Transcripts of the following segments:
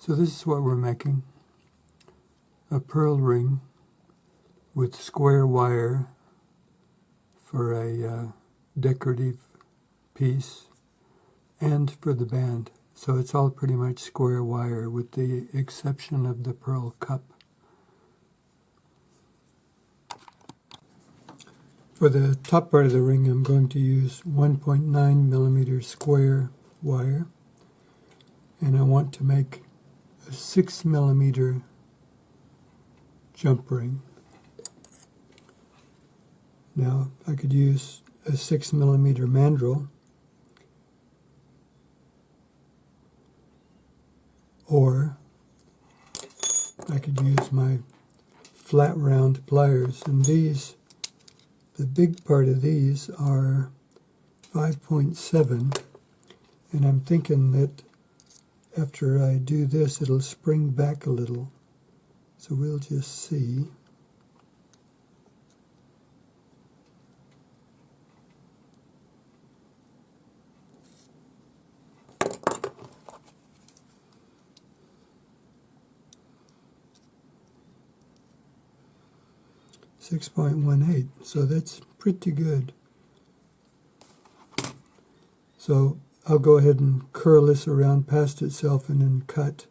So this is what we're making. A pearl ring with square wire for a decorative piece and for the band. So it's all pretty much square wire with the exception of the pearl cup. For the top part of the ring, I'm going to use 1.9 millimeter square wire, and I want to make a 6 millimeter jump ring. Now I could use a 6 millimeter mandrel, or I could use my flat round pliers, and these, the big part of these are 5.7, and I'm thinking that after I do this it'll spring back a little, so we'll just see. .18, so that's pretty good. So I'll go ahead and curl this around past itself and then cut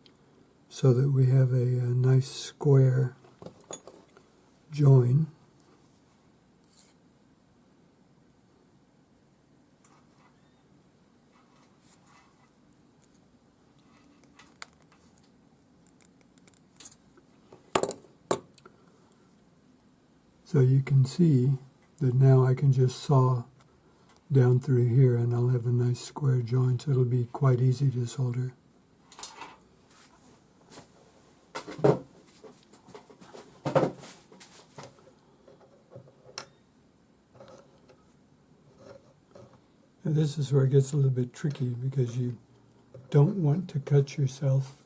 so that we have a nice square join. So you can see that now I can just saw down through here and I'll have a nice square joint, so it'll be quite easy to solder. And this is where it gets a little bit tricky because you don't want to cut yourself.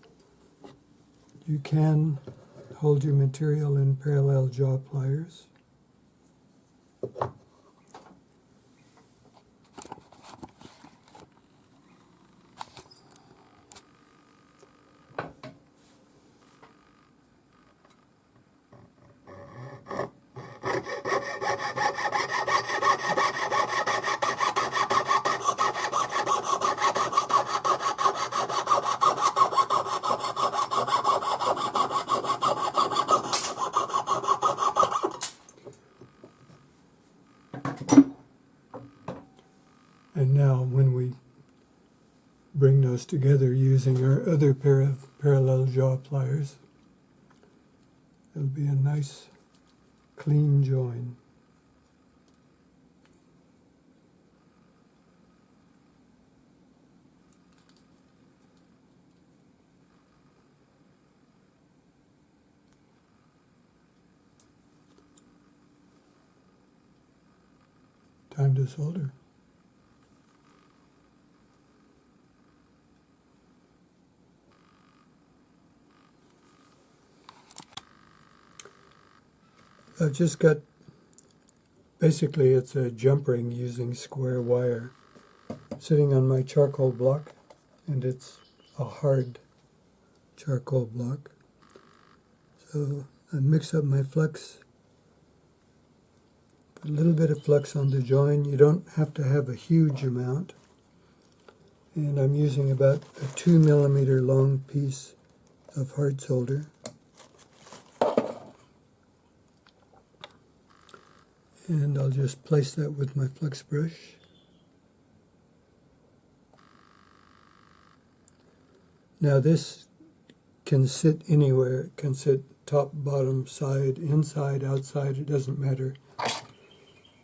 You can hold your material in parallel jaw pliers. And now when we bring those together using our other pair of parallel jaw pliers, it'll be a nice clean join. Time to solder. I've just got, basically it's a jump ring using square wire sitting on my charcoal block, and it's a hard charcoal block. So I mix up my flux, put a little bit of flux on the join. You don't have to have a huge amount. And I'm using about a 2 millimeter long piece of hard solder. And I'll just place that with my flux brush. Now this can sit anywhere. It can sit top, bottom, side, inside, outside, it doesn't matter.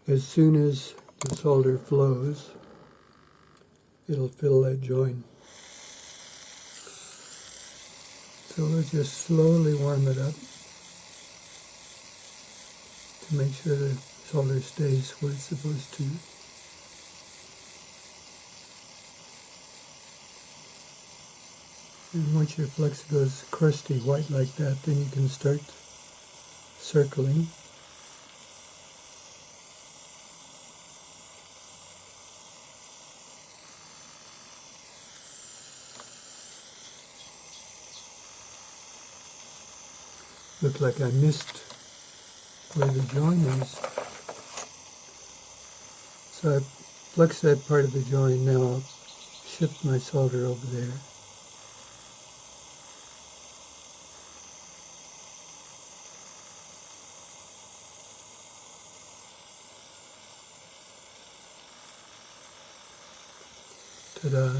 As soon as the solder flows, it'll fill that join. So we'll just slowly warm it up to make sure the solder stays where it's supposed to. And once your flux goes crusty white like that, then you can start circling. Looked like I missed where the join is. So I flux that part of the join. Now I'll shift my solder over there. Ta-da.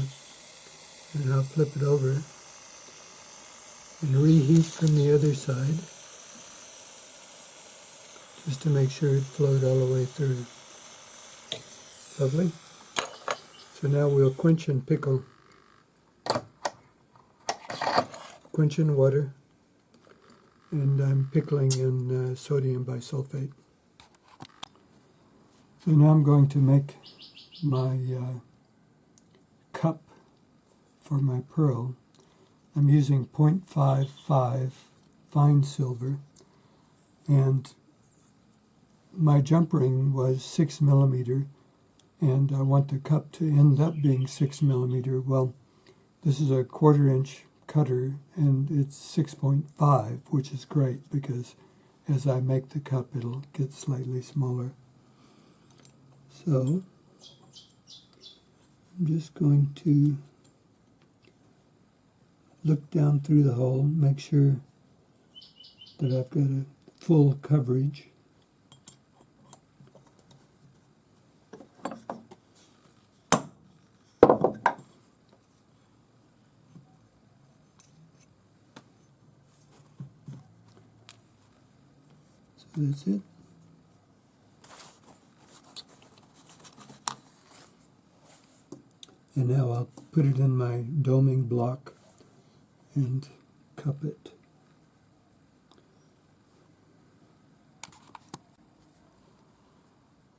And I'll flip it over and reheat from the other side just to make sure it flowed all the way through. Lovely. So now we'll quench and pickle. Quench in water, and I'm pickling in sodium bisulfate. So now I'm going to make my cup for my pearl. I'm using 0.55 fine silver, and my jump ring was 6 millimeter, and I want the cup to end up being 6 millimeter. Well, this is a 1/4 inch cutter, and it's 6.5, which is great because as I make the cup it'll get slightly smaller. So I'm just going to look down through the hole, make sure that I've got a full coverage. So that's it. And now I'll put it in my doming block and cup it.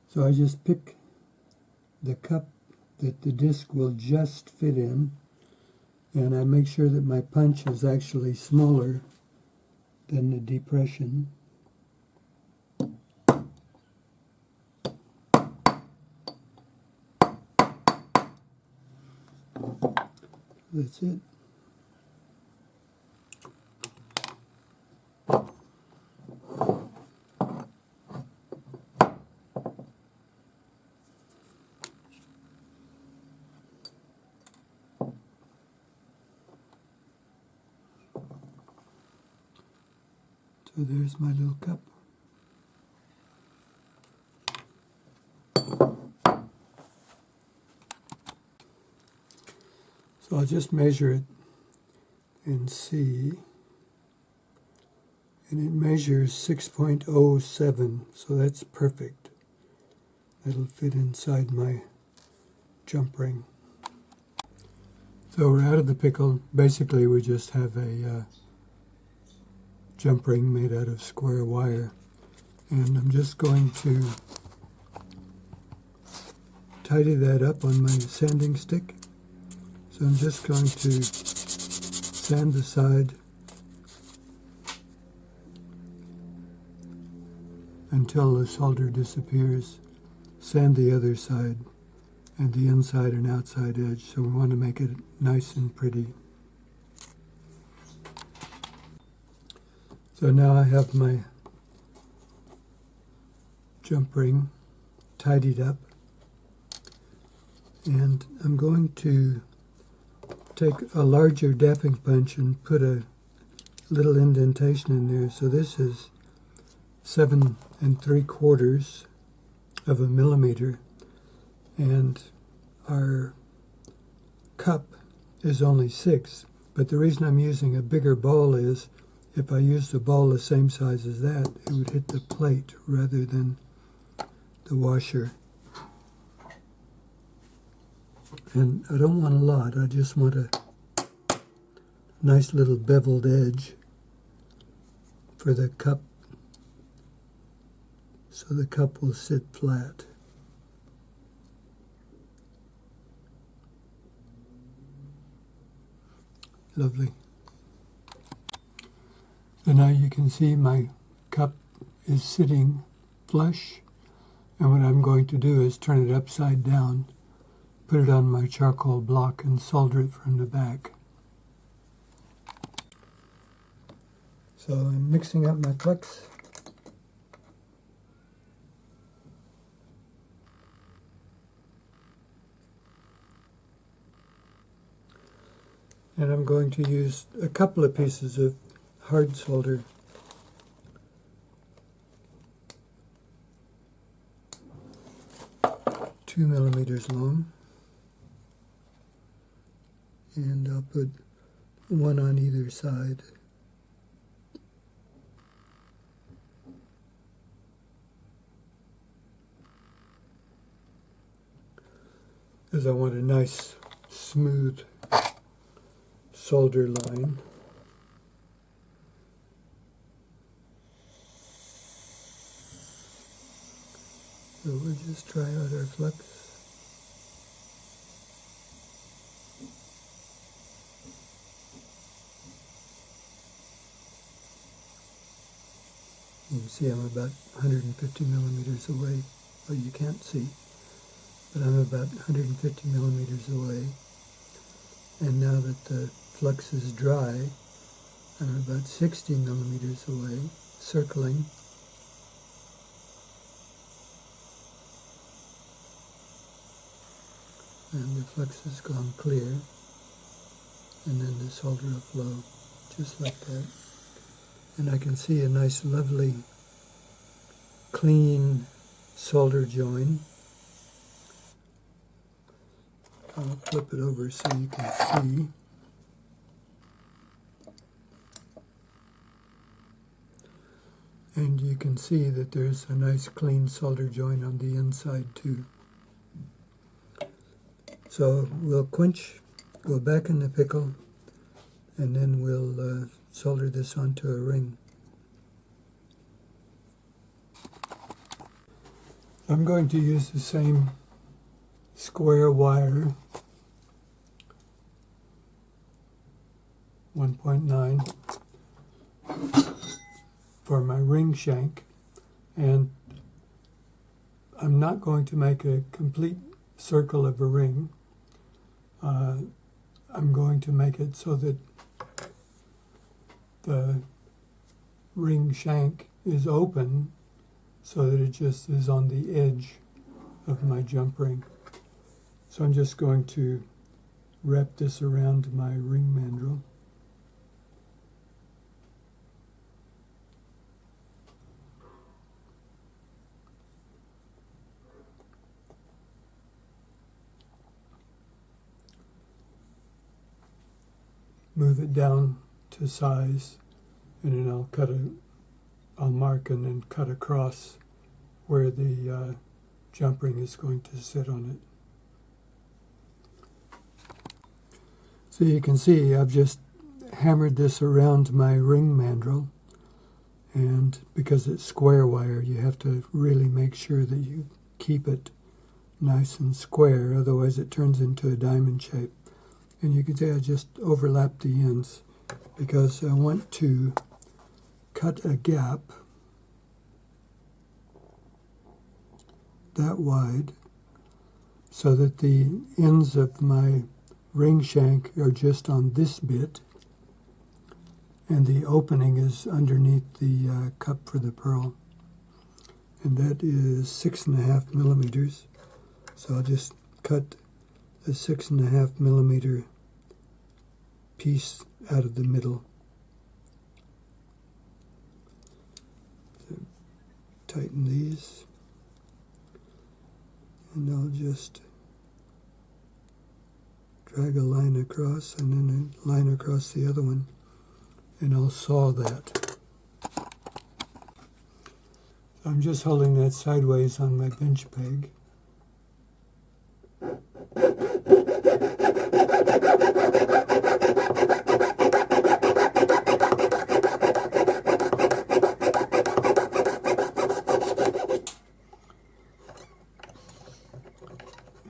So I just pick the cup that the disc will just fit in, and I make sure that my punch is actually smaller than the depression. That's it. So there's my little cup. So I'll just measure it and see. And it measures 6.07, so that's perfect. That'll fit inside my jump ring. So we're out of the pickle. Basically we just have a jump ring made out of square wire. And I'm just going to tidy that up on my sanding stick. So I'm just going to sand the side until the solder disappears, sand the other side and the inside and outside edge. So we want to make it nice and pretty. So now I have my jump ring tidied up, and I'm going to take a larger dapping punch and put a little indentation in there. So this is 7 3/4 of a millimeter, and our cup is only 6. But the reason I'm using a bigger ball is if I used a ball the same size as that, it would hit the plate rather than the washer. And I don't want a lot, I just want a nice little beveled edge for the cup, so the cup will sit flat. Lovely. So now you can see my cup is sitting flush, and what I'm going to do is turn it upside down, put it on my charcoal block and solder it from the back. So So I'm mixing up my flux. And I'm going to use a couple of pieces of hard solder. Two millimeters long. And I'll put one on either side. Because I want a nice, smooth solder line. So we'll just try out our flux. You can see I'm about 150 millimeters away. Well, you can't see, but I'm about 150 millimeters away. And now that the flux is dry, I'm about 60 millimeters away, circling. And the flux has gone clear. And then the solder will flow just like that. And I can see a nice, lovely, clean solder join. I'll flip it over so you can see. And you can see that there's a nice clean solder join on the inside too. So we'll quench, go back in the pickle, and then we'll solder this onto a ring. I'm going to use the same square wire, 1.9, for my ring shank, and I'm not going to make a complete circle of a ring. I'm going to make it so that the ring shank is open so that it just is on the edge of my jump ring. So I'm just going to wrap this around my ring mandrel. Move it down to size, and then I'll mark and then cut across where the jump ring is going to sit on it. So you can see I've just hammered this around my ring mandrel, and because it's square wire, you have to really make sure that you keep it nice and square, otherwise it turns into a diamond shape. And you can see I just overlapped the ends because I want to cut a gap that wide so that the ends of my ring shank are just on this bit and the opening is underneath the cup for the pearl. And that is 6.5 millimeters. So I'll just cut a 6.5 millimeter piece out of the middle. So tighten these, and I'll just drag a line across and then a line across the other one, and I'll saw that. I'm just holding that sideways on my bench peg.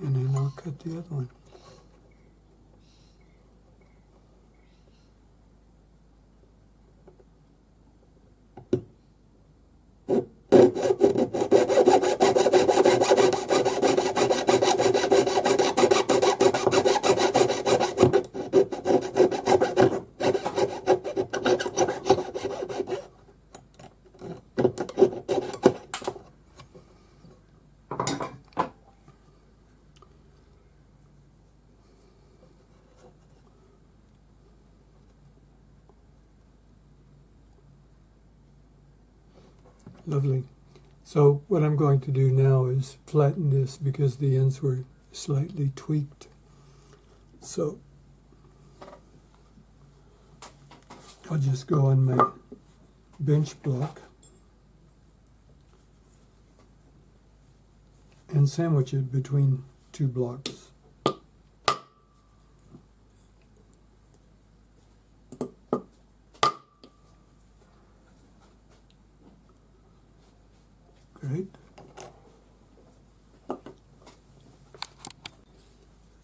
And then I'll cut the other one. Lovely. So what I'm going to do now is flatten this because the ends were slightly tweaked. So I'll just go on my bench block and sandwich it between two blocks. Great.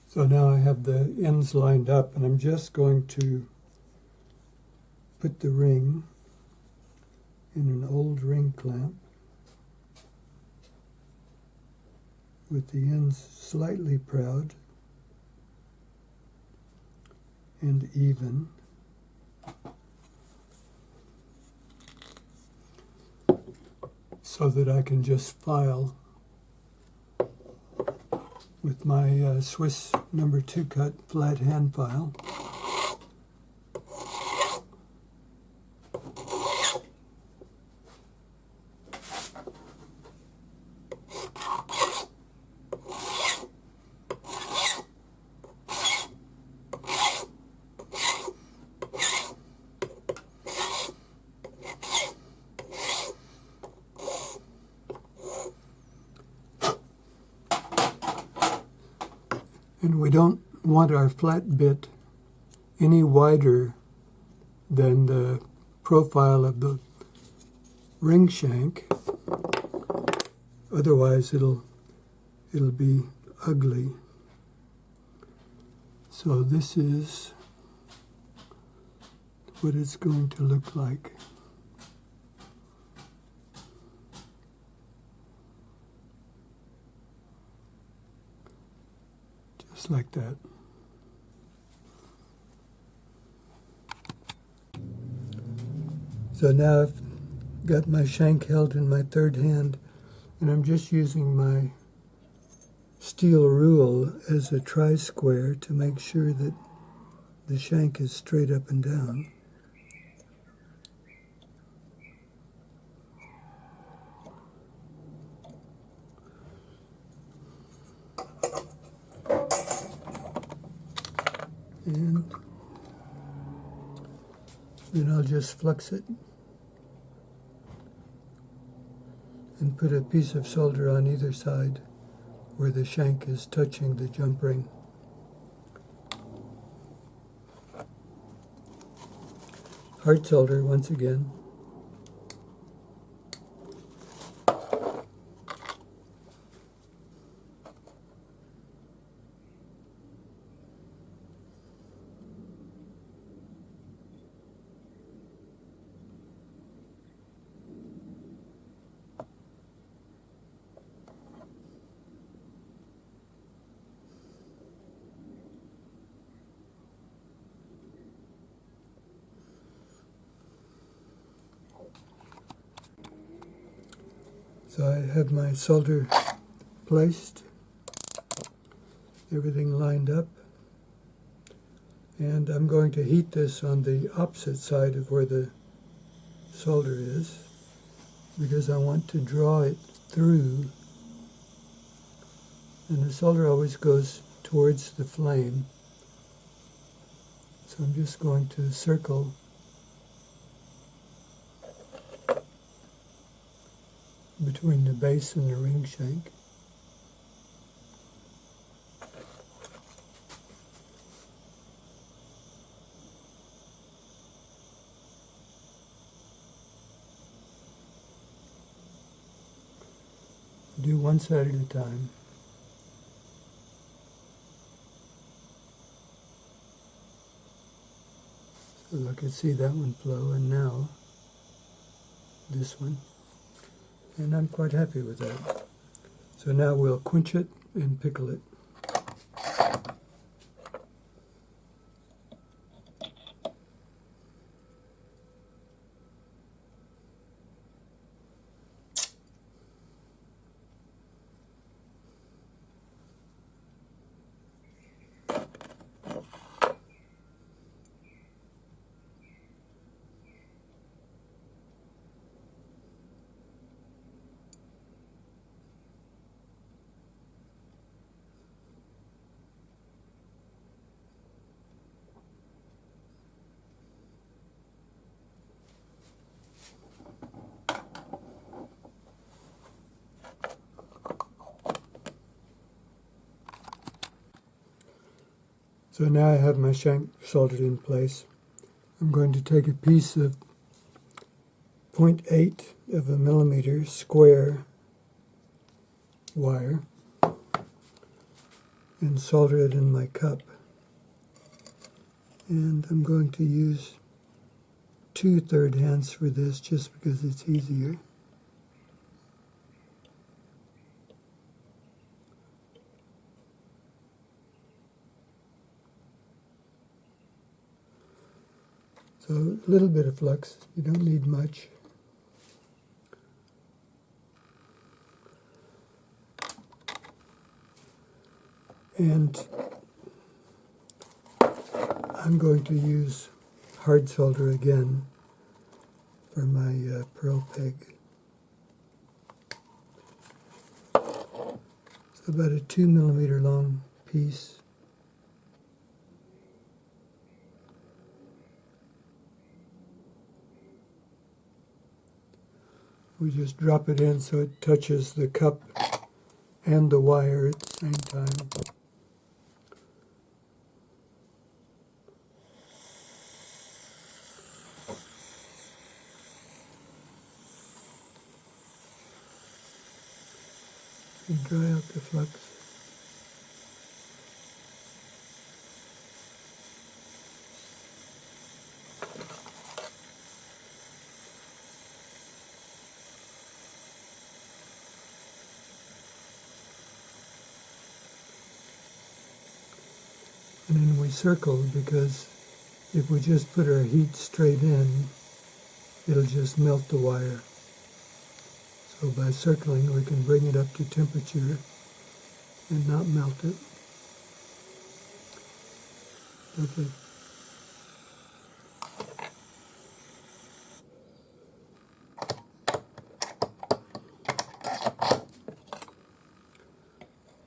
So now I have the ends lined up, and I'm just going to put the ring in an old ring clamp with the ends slightly proud and even. So that I can just file with my Swiss No. 2 cut flat hand file. And we don't want our flat bit any wider than the profile of the ring shank. Otherwise it'll be ugly. So this is what it's going to look like. Just like that. So now I've got my shank held in my third hand, and I'm just using my steel rule as a tri-square to make sure that the shank is straight up and down. And then I'll just flux it and put a piece of solder on either side where the shank is touching the jump ring. Hard solder once again. So I have my solder placed, everything lined up, and I'm going to heat this on the opposite side of where the solder is because I want to draw it through, and the solder always goes towards the flame. So I'm just going to circle between the base and the ring shank. Do one side at a time. So I can see that one flow, and now this one. And I'm quite happy with that. So now we'll quench it and pickle it. So now I have my shank soldered in place. I'm going to take a piece of 0.8 of a millimeter square wire and solder it in my cup. And I'm going to use 2/3 hands for this just because it's easier. So a little bit of flux, you don't need much. And I'm going to use hard solder again for my pearl peg. It's about a 2 millimeter long piece. We just drop it in so it touches the cup and the wire at the same time. And dry out the flux. And then we circle, because if we just put our heat straight in, it'll just melt the wire. So by circling, we can bring it up to temperature and not melt it. Lovely.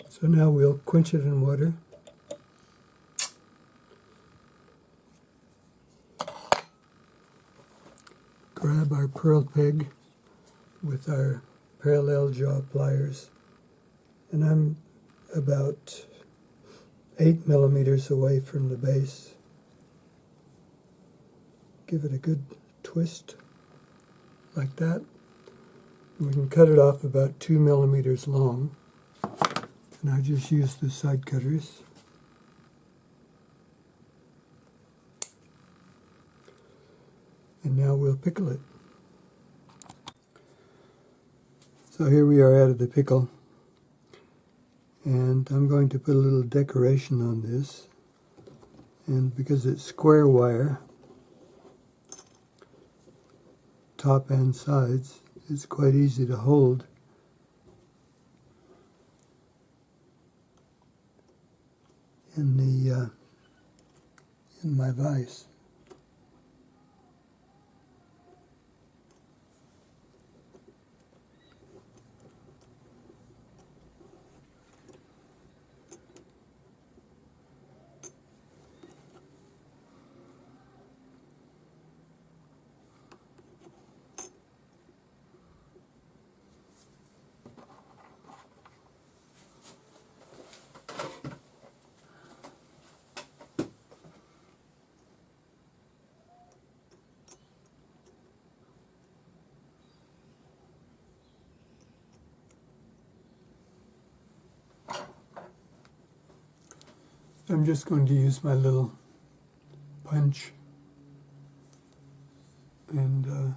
So now we'll quench it in water. Grab our pearl peg with our parallel jaw pliers, and I'm about 8 millimeters away from the base. Give it a good twist, like that. We can cut it off about 2 millimeters long, and I just use the side cutters. And now we'll pickle it. So here we are out of the pickle, and I'm going to put a little decoration on this, and because it's square wire, top and sides, it's quite easy to hold. In my vise. I'm just going to use my little punch and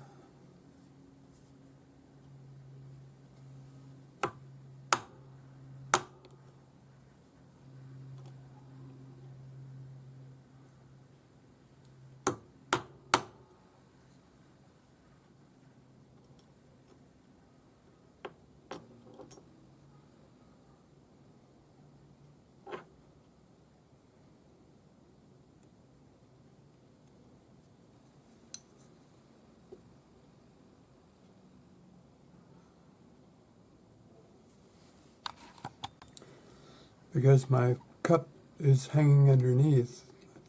because my cup is hanging underneath,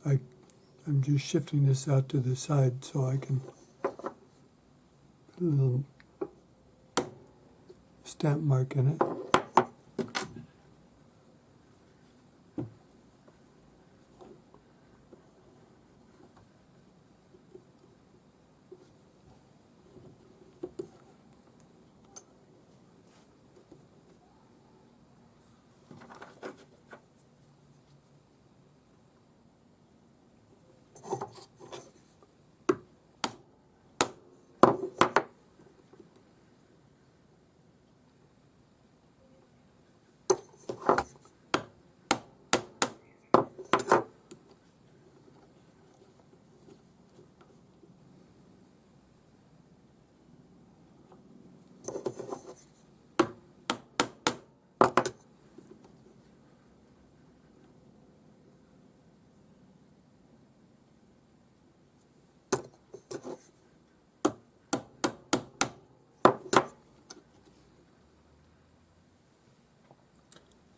I'm just shifting this out to the side so I can put a little stamp mark in it.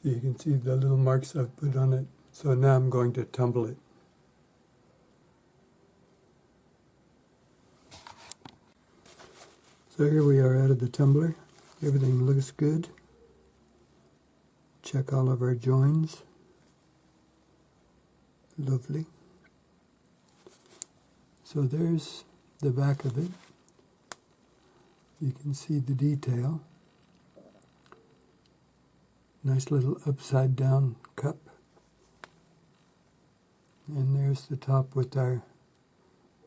You can see the little marks I've put on it. So now I'm going to tumble it. So here we are out of the tumbler. Everything looks good. Check all of our joins. Lovely. So there's the back of it. You can see the detail. Nice little upside down cup. And there's the top with our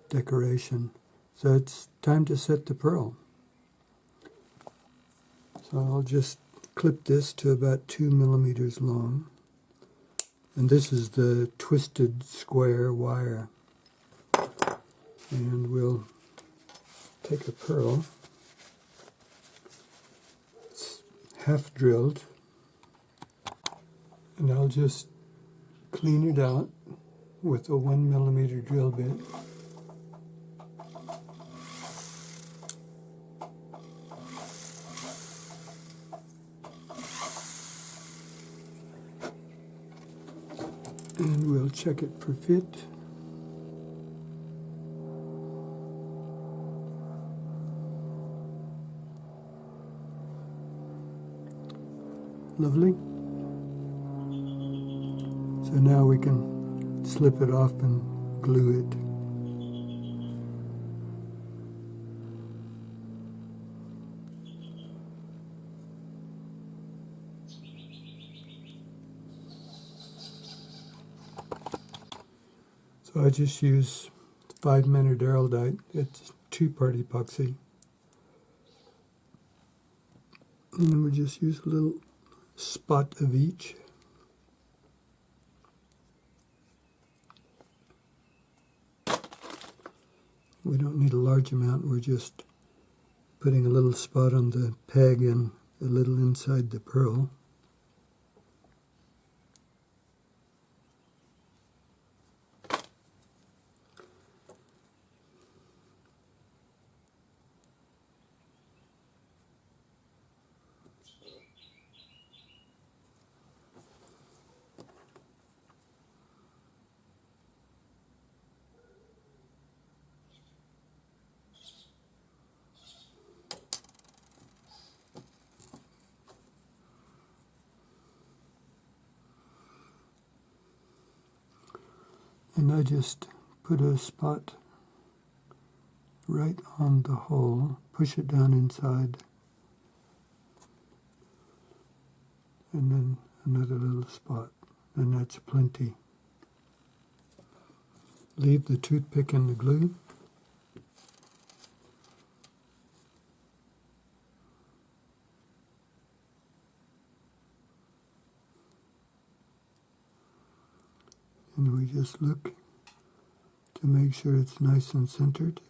decoration. So it's time to set the pearl. So I'll just clip this to about 2 millimeters long. And this is the twisted square wire. And we'll take a pearl. It's half drilled. And I'll just clean it out with a 1 millimeter drill bit. And we'll check it for fit. Lovely. So now we can slip it off and glue it. So I just use 5-minute araldite. It's 2-part epoxy. And then we just use a little spot of each. We don't need a large amount. We're just putting a little spot on the peg and a little inside the pearl. And I just put a spot right on the hole, push it down inside, and then another little spot, and that's plenty. Leave the toothpick in the glue. And we just look to make sure it's nice and centered.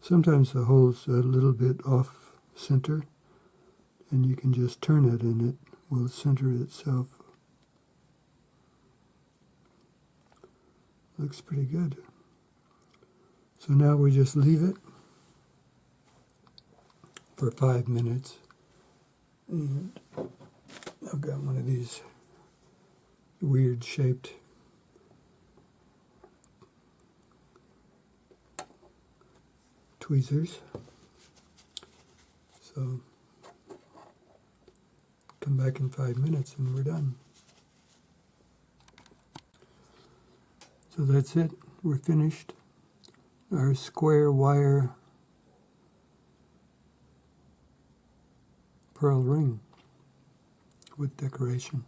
Sometimes the hole's a little bit off center, and you can just turn it and it will center itself. Looks pretty good. So now we just leave it for 5 minutes. And I've got one of these weird shaped tweezers. So come back in 5 minutes and we're done. So that's it. We're finished. Our square wire pearl ring with decoration.